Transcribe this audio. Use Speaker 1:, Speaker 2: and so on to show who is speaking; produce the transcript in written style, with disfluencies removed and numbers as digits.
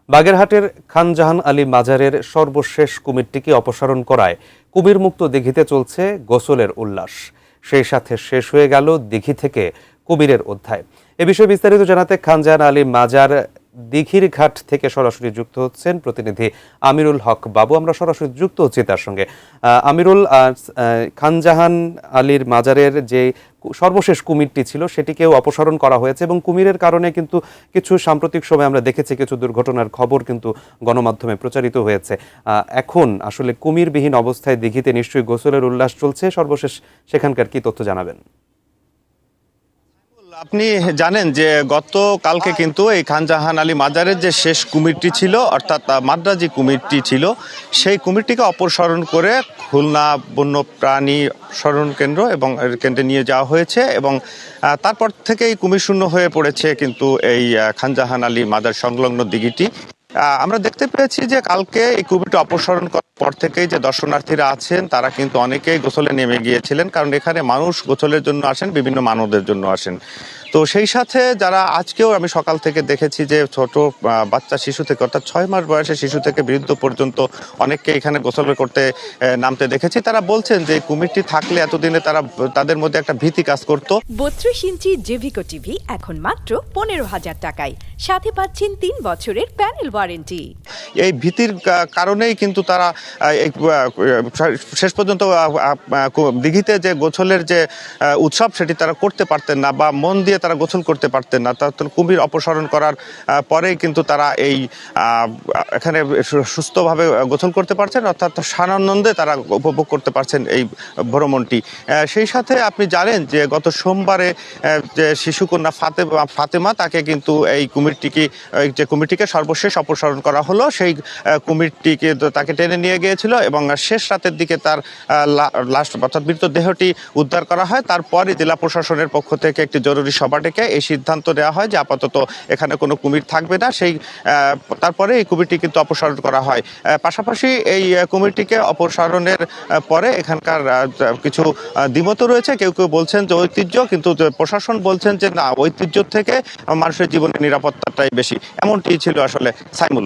Speaker 1: বাগেরহাটের খান জাহান আলী মাজারের সর্বশেষ কুমিরটিকে অপসারণ করায় কুমির মুক্ত দিঘিতে চলছে গোসলের উল্লাস। সেই সাথে শেষ হয়ে গেল দিঘি থেকে কুমিরের অধ্যায়। এ বিষয়ে বিস্তারিত জানাতে খান জাহান আলী মাজার দিঘির ঘাট থেকে সরাসরি যুক্ত হচ্ছেন প্রতিনিধি আমিরুল হক বাবু। আমরা সরাসরি যুক্ত হচ্ছি তার সঙ্গে। আমিরুল, খান জাহান আলীর মাজারের যে সর্বশেষ কুমিরটি ছিল সেটিকেও অপসারণ করা হয়েছে এবং কুমিরের কারণে কিন্তু কিছু সাম্প্রতিক সময় আমরা দেখেছি কিছু দুর্ঘটনার খবর কিন্তু গণমাধ্যমে প্রচারিত হয়েছে। এখন আসলে কুমিরবিহীন অবস্থায় দিঘিতে নিশ্চয়ই গোসলের উল্লাস চলছে। সর্বশেষ সেখানকার কি তথ্য জানাবেন?
Speaker 2: আপনি জানেন যে গতকালকে কিন্তু এই খান জাহান আলী মাজারের যে শেষ কুমিরটি ছিল, অর্থাৎ মাদ্রাজি কুমিরটি ছিল, সেই কুমিরটিকে অপসারণ করে খুলনা বন্যপ্রাণী সংরক্ষণ কেন্দ্র এবং কেন্দ্রে নিয়ে যাওয়া হয়েছে এবং তারপর থেকেই কুমির শূন্য হয়ে পড়েছে কিন্তু এই খান জাহান আলী মাজার সংলগ্ন দিঘিটি। আমরা দেখতে পেয়েছি যে কালকে এই কুমিরটি অপসারণ করার পর থেকেই যে দর্শনার্থীরা আছেন তারা কিন্তু অনেকেই গোসলে নেমে গিয়েছিলেন, কারণ এখানে মানুষ গোসলের জন্য আসেন, বিভিন্ন মানবদের জন্য আসেন। তো সেই সাথে যারা আজকেও আমি সকাল থেকে দেখেছি যে ছোট বাচ্চা শিশু থেকে, অর্থাৎ ৬ মাস বয়সের শিশু থেকে বৃদ্ধ পর্যন্ত অনেককে এখানে গোসল করতে নামতে দেখেছি। তারা বলছেন যে কুমিরটি থাকলে এতদিনে তাদের মধ্যে একটা ভীতি কাজ করতো।
Speaker 3: ৩২ ইঞ্চি জেভিকো টিভি এখন মাত্র ১৫,০০০ টাকায়, সাথে পাচ্ছেন ৩ বছরের প্যানেল ওয়ারেন্টি।
Speaker 2: এই ভীতির কারণেই কিন্তু তারা শেষ পর্যন্ত দিঘিতে যে গোসলের যে উৎসব সেটি তারা করতে পারতেন না, বা মন দিয়ে তারা গোসল করতে পারতেন না। কুমির অপসারণ করার পরেই কিন্তু তারা এই এখানে সুস্থভাবে গোসল করতে পারছেন, অর্থাৎ সানানন্দে তারা উপভোগ করতে পারছেন এই ভ্রমণটি। সেই সাথে আপনি জানেন যে গত সোমবারে যে শিশুকন্যা ফাতেমা তাকে কিন্তু এই কুমিরটিকে সর্বশেষ অপসারণ করা হলো। সেই কুমিরটিকে তাকে টেনে নিয়ে গিয়েছিল এবং শেষ রাতের দিকে তার লাশ অর্থাৎ মৃতদেহটি উদ্ধার করা হয়। তারপরে জেলা প্রশাসনের পক্ষ থেকে একটি জরুরি সভা ডেকে এই সিদ্ধান্ত নেওয়া হয় যে আপাতত এখানে কোনো কুমির থাকবে না। তারপরে এই কুমিরটি কিন্তু অপসারণ করা হয়। পাশাপাশি এই কুমিরটিকে অপসারণের পরে এখানকার কিছু দ্বিমত রয়েছে। কেউ কেউ বলছেন যে ঐতিহ্য, কিন্তু প্রশাসন বলছেন যে না, ঐতিহ্য থেকে মানুষের জীবনের নিরাপত্তাটাই বেশি। এমনটি ছিল আসলে সাইমুল।